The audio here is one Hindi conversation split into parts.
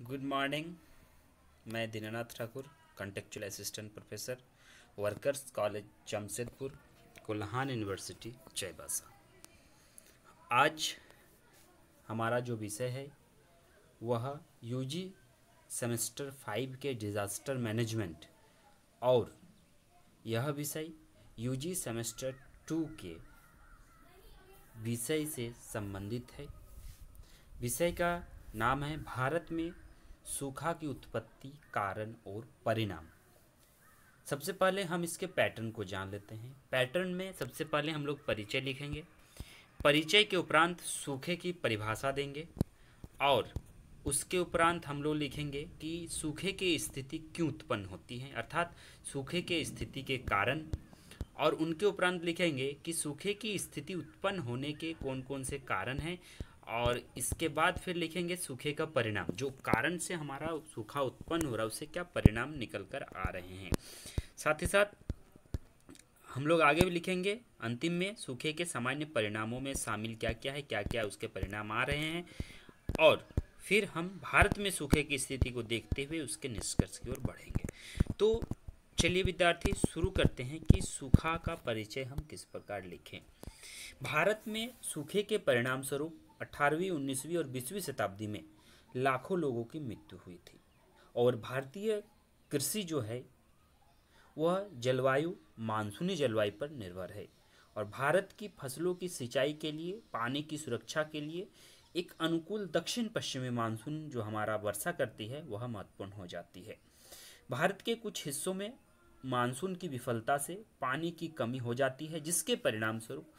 Good morning. मैं Dinanath Thakur, contextual assistant professor, workers college Jamshedpur, Kolhan university Chaibasa. आज हमारा जो विषय है वह यूजी सेमेस्टर 5 के डिज़ास्टर मैनेजमेंट और यह विषय यूजी सेमेस्टर 2 के विषय से संबंधित है। विषय का नाम है भारत में सूखा की उत्पत्ति, कारण और परिणाम। सबसे पहले हम इसके पैटर्न को जान लेते हैं। पैटर्न में सबसे पहले हम लोग परिचय लिखेंगे। परिचय के उपरांत सूखे की परिभाषा देंगे और उसके उपरांत हम लोग लिखेंगे कि सूखे की स्थिति क्यों उत्पन्न होती है, अर्थात सूखे के स्थिति के कारण, और उनके उपरांत लिखेंगे कि सूखे की स्थिति उत्पन्न होने के कौन कौन से कारण हैं, और इसके बाद फिर लिखेंगे सूखे का परिणाम, जो कारण से हमारा सूखा उत्पन्न हो रहा है उससे क्या परिणाम निकल कर आ रहे हैं। साथ ही साथ हम लोग आगे भी लिखेंगे अंतिम में सूखे के सामान्य परिणामों में शामिल क्या क्या उसके परिणाम आ रहे हैं, और फिर हम भारत में सूखे की स्थिति को देखते हुए उसके निष्कर्ष की ओर बढ़ेंगे। तो चलिए विद्यार्थी शुरू करते हैं कि सूखा का परिचय हम किस प्रकार लिखें। भारत में सूखे के परिणाम स्वरूप 18वीं, 19वीं और 20वीं शताब्दी में लाखों लोगों की मृत्यु हुई थी, और भारतीय कृषि जो है वह जलवायु, मानसूनी जलवायु पर निर्भर है, और भारत की फसलों की सिंचाई के लिए, पानी की सुरक्षा के लिए एक अनुकूल दक्षिण पश्चिमी मानसून जो हमारा वर्षा करती है वह महत्वपूर्ण हो जाती है। भारत के कुछ हिस्सों में मानसून की विफलता से पानी की कमी हो जाती है, जिसके परिणाम स्वरूप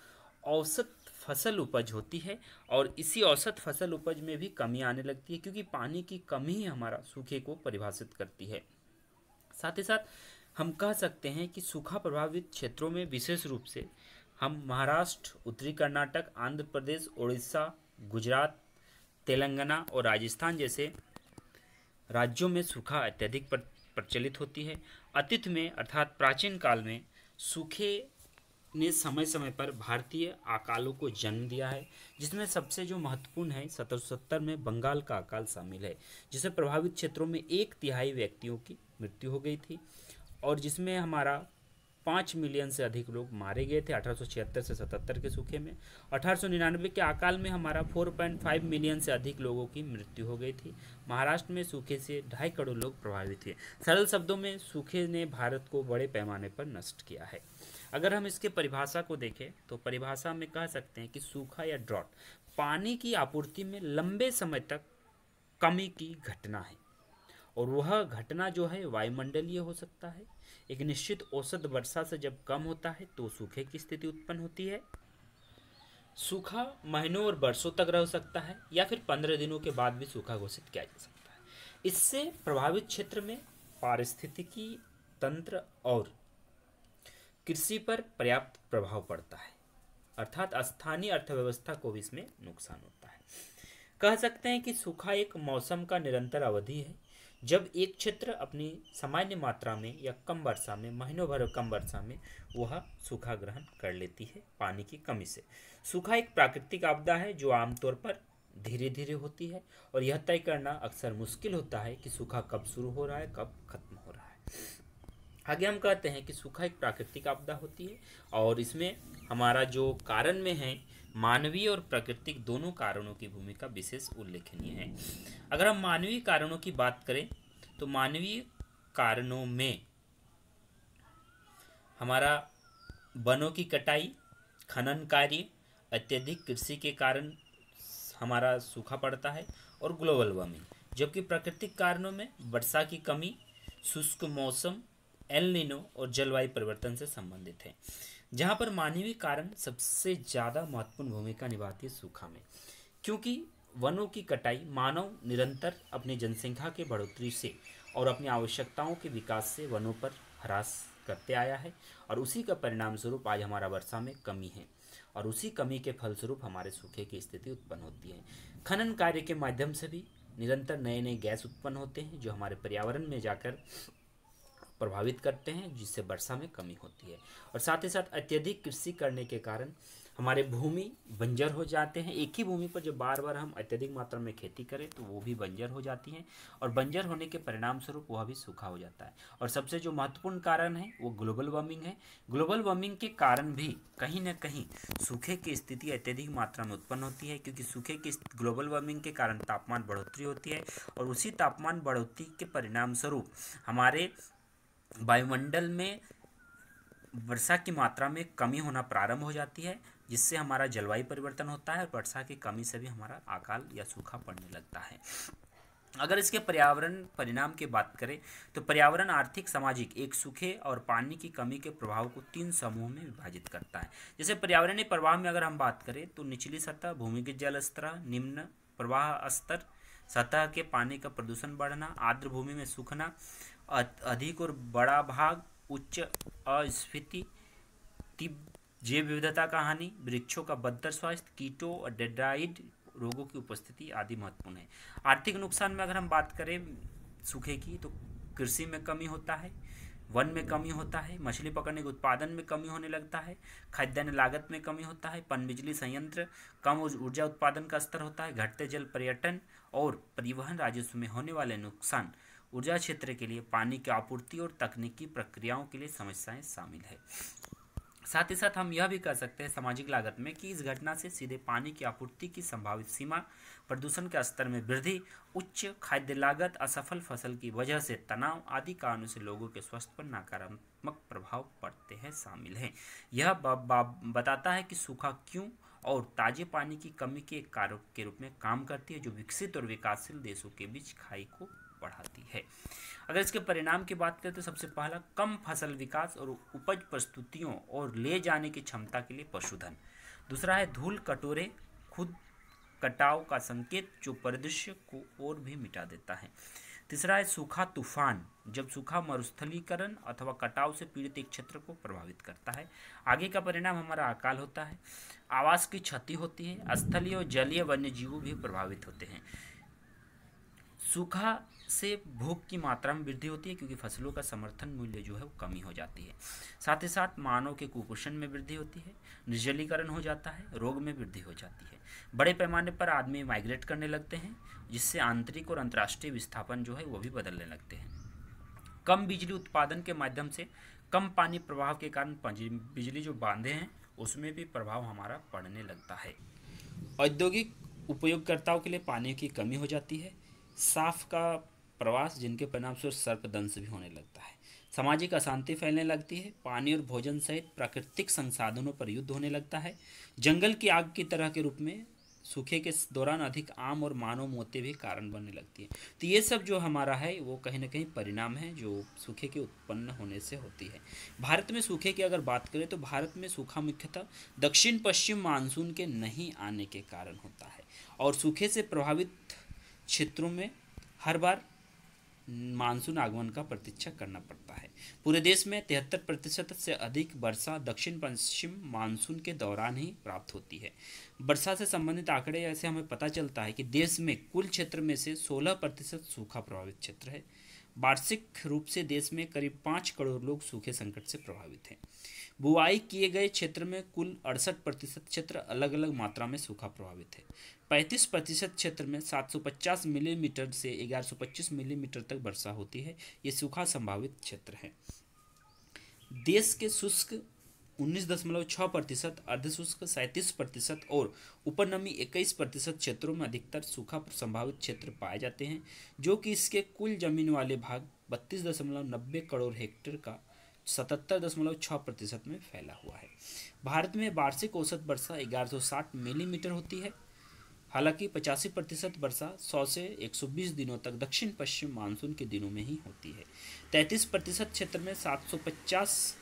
औसत फसल उपज होती है, और इसी औसत फसल उपज में भी कमी आने लगती है, क्योंकि पानी की कमी ही हमारा सूखे को परिभाषित करती है। साथ ही साथ हम कह सकते हैं कि सूखा प्रभावित क्षेत्रों में विशेष रूप से हम महाराष्ट्र, उत्तरी कर्नाटक, आंध्र प्रदेश, उड़ीसा, गुजरात, तेलंगाना और राजस्थान जैसे राज्यों में सूखा अत्यधिक प्रचलित होती है। अतीत में अर्थात प्राचीन काल में सूखे ने समय समय पर भारतीय अकालों को जन्म दिया है, जिसमें सबसे जो महत्वपूर्ण है 1770 में बंगाल का अकाल शामिल है, जिसे प्रभावित क्षेत्रों में 1/3 व्यक्तियों की मृत्यु हो गई थी, और जिसमें हमारा 5 मिलियन से अधिक लोग मारे गए थे 1876 से 77 के सूखे में। 1899 के अकाल में हमारा 4.5 मिलियन से अधिक लोगों की मृत्यु हो गई थी। महाराष्ट्र में सूखे से 2.5 करोड़ लोग प्रभावित हुए। सरल शब्दों में सूखे ने भारत को बड़े पैमाने पर नष्ट किया है। अगर हम इसके परिभाषा को देखें तो परिभाषा में कह सकते हैं कि सूखा या ड्रॉट पानी की आपूर्ति में लंबे समय तक कमी की घटना है, और वह घटना जो है वायुमंडलीय हो सकता है। एक निश्चित औसत वर्षा से जब कम होता है तो सूखे की स्थिति उत्पन्न होती है। सूखा महीनों और वर्षों तक रह सकता है, या फिर 15 दिनों के बाद भी सूखा घोषित किया जा सकता है। इससे प्रभावित क्षेत्र में पारिस्थितिकी तंत्र और कृषि पर पर्याप्त प्रभाव पड़ता है, अर्थात स्थानीय अर्थव्यवस्था को भी इसमें नुकसान होता है। कह सकते हैं कि सूखा एक मौसम का निरंतर अवधि है, जब एक क्षेत्र अपनी सामान्य मात्रा में या कम वर्षा में, महीनों भर कम वर्षा में वह सूखा ग्रहण कर लेती है पानी की कमी से। सूखा एक प्राकृतिक आपदा है जो आमतौर पर धीरे धीरे होती है, और यह तय करना अक्सर मुश्किल होता है कि सूखा कब शुरू हो रहा है, कब खत्म हो रहा है। आगे हम कहते हैं कि सूखा एक प्राकृतिक आपदा होती है, और इसमें हमारा जो कारण में है मानवीय और प्राकृतिक दोनों कारणों की भूमिका विशेष उल्लेखनीय है। अगर हम मानवीय कारणों की बात करें तो मानवीय कारणों में हमारा वनों की कटाई, खनन कार्य, अत्यधिक कृषि के कारण हमारा सूखा पड़ता है, और ग्लोबल वार्मिंग। जबकि प्राकृतिक कारणों में वर्षा की कमी, शुष्क मौसम, एल नीनो और जलवायु परिवर्तन से संबंधित है। जहाँ पर मानवीय कारण सबसे ज़्यादा महत्वपूर्ण भूमिका निभाती है सूखा में, क्योंकि वनों की कटाई मानव निरंतर अपनी जनसंख्या के बढ़ोतरी से और अपनी आवश्यकताओं के विकास से वनों पर ह्रास करते आया है, और उसी का परिणाम स्वरूप आज हमारा वर्षा में कमी है, और उसी कमी के फलस्वरूप हमारे सूखे की स्थिति उत्पन्न होती है। खनन कार्य के माध्यम से भी निरंतर नए नए गैस उत्पन्न होते हैं जो हमारे पर्यावरण में जाकर प्रभावित करते हैं, जिससे वर्षा में कमी होती है। और साथ ही साथ अत्यधिक कृषि करने के कारण हमारे भूमि बंजर हो जाते हैं। एक ही भूमि पर जब बार बार हम अत्यधिक मात्रा में खेती करें तो वो भी बंजर हो जाती हैं, और बंजर होने के परिणाम स्वरूप वह भी सूखा हो जाता है। और सबसे जो महत्वपूर्ण कारण है वो ग्लोबल वार्मिंग है। ग्लोबल वार्मिंग के कारण भी कहीं न कहीं सूखे की स्थिति अत्यधिक मात्रा में उत्पन्न होती है, क्योंकि सूखे की ग्लोबल वार्मिंग के कारण तापमान बढ़ोतरी होती है, और उसी तापमान बढ़ोतरी के परिणाम स्वरूप हमारे वायुमंडल में वर्षा की मात्रा में कमी होना प्रारंभ हो जाती है, जिससे हमारा जलवायु परिवर्तन होता है, और वर्षा की कमी से भी हमारा अकाल या सूखा पड़ने लगता है। अगर इसके पर्यावरण परिणाम की बात करें तो पर्यावरण आर्थिक सामाजिक एक सूखे और पानी की कमी के प्रभाव को 3 समूह में विभाजित करता है। जैसे पर्यावरणीय प्रभाव में अगर हम बात करें तो निचली सतह भूमिगत जल स्तर, निम्न प्रवाह स्तर, सतह के पानी का प्रदूषण बढ़ना, आर्द्र भूमि में सूखना, अधिक और बड़ा भाग, उच्च अस्फीति, तीव्र जैव विविधता का हानि, वृक्षों का बदतर स्वास्थ्य, कीटों और डेड्राइड रोगों की उपस्थिति आदि महत्वपूर्ण है। आर्थिक नुकसान में अगर हम बात करें सूखे की तो कृषि में कमी होता है, वन में कमी होता है, मछली पकड़ने के उत्पादन में कमी होने लगता है, खाद्यान्न लागत में कमी होता है, पनबिजली संयंत्र कम ऊर्जा उत्पादन का स्तर होता है, घटते जल पर्यटन और परिवहन राजस्व में होने वाले नुकसान, ऊर्जा क्षेत्र के लिए पानी की आपूर्ति और तकनीकी प्रक्रियाओं के लिए समस्याएं शामिल है। साथ ही साथ हम यह भी कह सकते हैं सामाजिक लागत में कि इस घटना से सीधे पानी की आपूर्ति की संभावित सीमा, प्रदूषण के स्तर में वृद्धि, उच्च खाद्य लागत, असफल फसल की वजह से तनाव आदि कारणों से लोगों के स्वास्थ्य पर नकारात्मक प्रभाव पड़ते हैं शामिल हैं। यह बताता है कि सूखा क्यों और ताजे पानी की कमी के एक कारक के रूप में काम करती है, जो विकसित और विकासशील देशों के बीच खाई को बढ़ाती है। अगर इसके परिणाम की बात करें तो सबसे पहला कम फसल विकास और उपज प्रस्तुतियों और ले जाने की क्षमता के लिए पशुधन। दूसरा है धूल कटोरे खुद कटाव का संकेत, जो परिदृश्य को और भी मिटा देता है। तीसरा है सूखा तूफान, जब सूखा मरुस्थलीकरण अथवा कटाव से पीड़ित एक क्षेत्र को प्रभावित करता है। आगे का परिणाम हमारा अकाल होता है, आवास की क्षति होती है, स्थलीय और जलीय वन्य जीव भी प्रभावित होते हैं। सूखा से भूख की मात्रा में वृद्धि होती है, क्योंकि फसलों का समर्थन मूल्य जो है वो कमी हो जाती है। साथ ही साथ मानव के कुपोषण में वृद्धि होती है, निर्जलीकरण हो जाता है, रोग में वृद्धि हो जाती है। बड़े पैमाने पर आदमी माइग्रेट करने लगते हैं, जिससे आंतरिक और अंतर्राष्ट्रीय विस्थापन जो है वो भी बदलने लगते हैं। कम बिजली उत्पादन के माध्यम से कम पानी प्रवाह के कारण बिजली जो बांधे हैं उसमें भी प्रभाव हमारा पड़ने लगता है। औद्योगिक उपयोगकर्ताओं के लिए पानी की कमी हो जाती है, साफ का प्रवास जिनके परिणाम से सर्पदंश भी होने लगता है। सामाजिक अशांति फैलने लगती है, पानी और भोजन सहित प्राकृतिक संसाधनों पर युद्ध होने लगता है। जंगल की आग की तरह के रूप में सूखे के दौरान अधिक आम और मानव मौतें भी कारण बनने लगती है। तो ये सब जो हमारा है वो कहीं ना कहीं परिणाम है जो सूखे के उत्पन्न होने से होती है। भारत में सूखे की अगर बात करें तो भारत में सूखा मुख्यतः दक्षिण पश्चिम मानसून के नहीं आने के कारण होता है, और सूखे से प्रभावित क्षेत्रों में हर बार मानसून आगमन का प्रतीक्षा करना पड़ता है। पूरे देश में 73% से अधिक वर्षा दक्षिण पश्चिम मानसून के दौरान ही प्राप्त होती है। वर्षा से संबंधित आंकड़े ऐसे हमें पता चलता है कि देश में कुल क्षेत्र में से 16% सूखा प्रभावित क्षेत्र है। वार्षिक रूप से देश में करीब 5 करोड़ लोग सूखे संकट से प्रभावित हैं। बुआई किए गए क्षेत्र में कुल 68% क्षेत्र अलग अलग मात्रा में सूखा प्रभावित है। 35% क्षेत्र में 750 मिलीमीटर से 1125 मिलीमीटर तक वर्षा होती है। ये सूखा संभावित क्षेत्र है। देश के शुष्क 19.6%, अर्धशुष्क 37% और उपनमी 21% क्षेत्रों में अधिकतर सूखा संभावित क्षेत्र पाए जाते हैं, जो कि इसके कुल जमीन वाले भाग 32.90 करोड़ हेक्टेयर का 77.6% में फैला हुआ है। भारत में वार्षिक औसत वर्षा 1160 मिलीमीटर होती है। हालांकि 85% वर्षा 100 से 120 दिनों तक दक्षिण पश्चिम मानसून के दिनों में ही होती है। 33% क्षेत्र में 750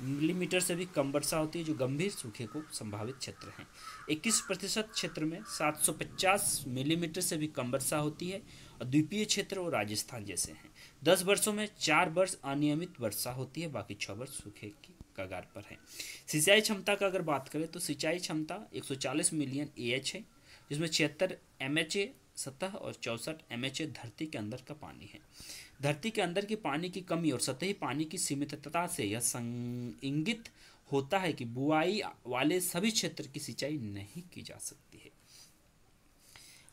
मिलीमीटर से भी कम वर्षा होती है, जो गंभीर सूखे को संभावित क्षेत्र हैं। 21% क्षेत्र में 750 मिलीमीटर से भी कम वर्षा होती है और द्वीपीय क्षेत्र और राजस्थान जैसे हैं। 10 वर्षों में 4 वर्ष अनियमित वर्षा होती है, बाकी 6 वर्ष सूखे की कगार पर है। सिंचाई क्षमता का अगर बात करें तो सिंचाई क्षमता 140 मिलियन AH है, जिसमें 76 MHA सतह और 64 MHA धरती के अंदर का पानी है। धरती के अंदर के पानी की कमी और सतही पानी की सीमितता से यह इंगित होता है कि बुआई वाले सभी क्षेत्र की सिंचाई नहीं की जा सकती है।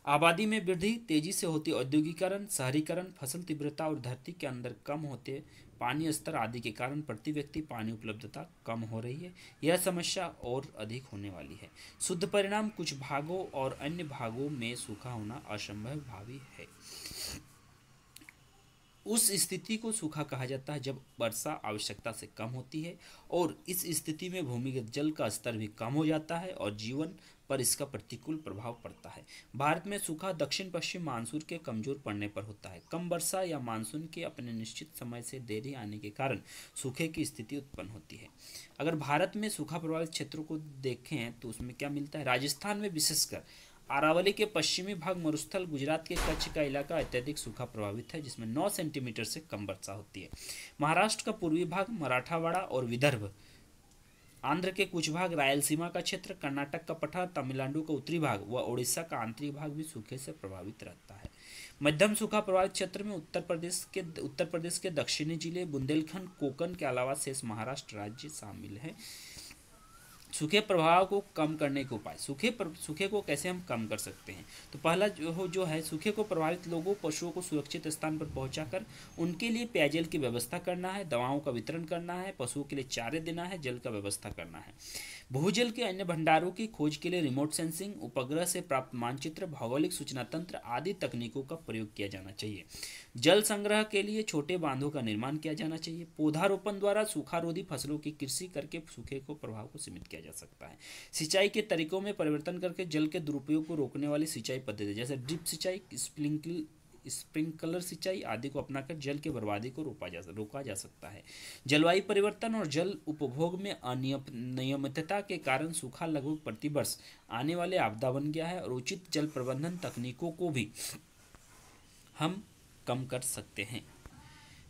आबादी में वृद्धि, तेजी से होती औद्योगिकरण, शहरीकरण, फसल तीव्रता और धरती के अंदर कम होते पानी स्तर आदि के कारण प्रति व्यक्ति पानी उपलब्धता कम हो रही है। यह समस्या और अधिक होने वाली है। शुद्ध परिणाम, कुछ भागों और अन्य भागों में सूखा होना असंभव भावी है। उस स्थिति को सूखा कहा जाता है जब वर्षा आवश्यकता से कम होती है और इस स्थिति में भूमिगत जल का स्तर भी कम हो जाता है और जीवन पर इसका प्रतिकूल प्रभाव पड़ता है। भारत में सूखा दक्षिण पश्चिम मानसून के कमजोर पड़ने पर होता है। कम वर्षा या मानसून के अपने निश्चित समय से देरी आने के कारण सूखे की स्थिति उत्पन्न होती है। अगर भारत में सूखा प्रभावित क्षेत्रों को देखें तो उसमें क्या मिलता है। राजस्थान में विशेषकर अरावली के पश्चिमी भाग, मरुस्थल, गुजरात के कच्छ का इलाका अत्यधिक सूखा प्रभावित है, जिसमें 9 सेंटीमीटर से कम वर्षा होती है। महाराष्ट्र का पूर्वी भाग, मराठावाड़ा और विदर्भ, आंध्र के कुछ भाग, रायलसीमा का क्षेत्र, कर्नाटक का पठार, तमिलनाडु का उत्तरी भाग व ओडिशा का आंतरिक भाग भी सूखे से प्रभावित रहता है। मध्यम सूखा प्रभावित क्षेत्र में उत्तर प्रदेश के दक्षिणी जिले, बुंदेलखंड, कोकण के अलावा शेष महाराष्ट्र राज्य शामिल है। सूखे प्रभाव को कम करने के उपाय। सूखे को कैसे हम कम कर सकते हैं। तो पहला जो है, सूखे को प्रभावित लोगों, पशुओं को सुरक्षित स्थान पर पहुंचाकर उनके लिए पेयजल की व्यवस्था करना है, दवाओं का वितरण करना है, पशुओं के लिए चारे देना है, जल का व्यवस्था करना है। भूजल के अन्य भंडारों की खोज के लिए रिमोट सेंसिंग, उपग्रह से प्राप्त मानचित्र, भौगोलिक सूचना तंत्र आदि तकनीकों का प्रयोग किया जाना चाहिए। जल संग्रह के लिए छोटे बांधों का निर्माण किया जाना चाहिए। पौधारोपण द्वारा सूखारोधी फसलों की कृषि करके सूखे को प्रभाव को सीमित किया जा सकता है। सिंचाई के तरीकों में परिवर्तन करके जल के दुरुपयोग को रोकने वाली सिंचाई पद्धति जैसे ड्रिप सिंचाई, स्प्रिंकलर सिंचाई आदि को अपनाकर जल की बर्बादी को रोका जा सकता है। जलवायु परिवर्तन और जल उपभोग में अनियमितता के कारण सूखा लगभग प्रतिवर्ष आने वाले आपदा बन गया है और उचित जल प्रबंधन तकनीकों को भी हम कम कर सकते हैं।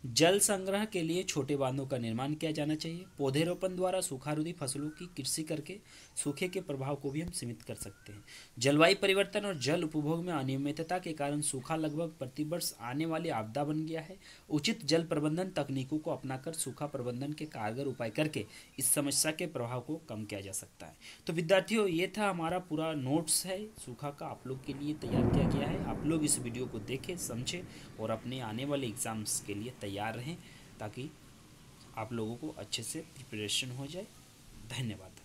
जल संग्रह के लिए छोटे बांधों का निर्माण किया जाना चाहिए। पौधेरोपण द्वारा सूखारोधी फसलों की कृषि करके सूखे के प्रभाव को भी हम सीमित कर सकते हैं। जलवायु परिवर्तन और जल उपभोग में अनियमितता के कारण सूखा लगभग प्रतिवर्ष आने वाली आपदा बन गया है। उचित जल प्रबंधन तकनीकों को अपनाकर सूखा प्रबंधन के कारगर उपाय करके इस समस्या के प्रभाव को कम किया जा सकता है। तो विद्यार्थियों, ये था हमारा पूरा नोट्स है सूखा का, आप लोग के लिए तैयार किया गया है। आप लोग इस वीडियो को देखें, समझें और अपने आने वाले एग्ज़ाम्स के लिए तैयार रहें ताकि आप लोगों को अच्छे से प्रिपरेशन हो जाए। धन्यवाद।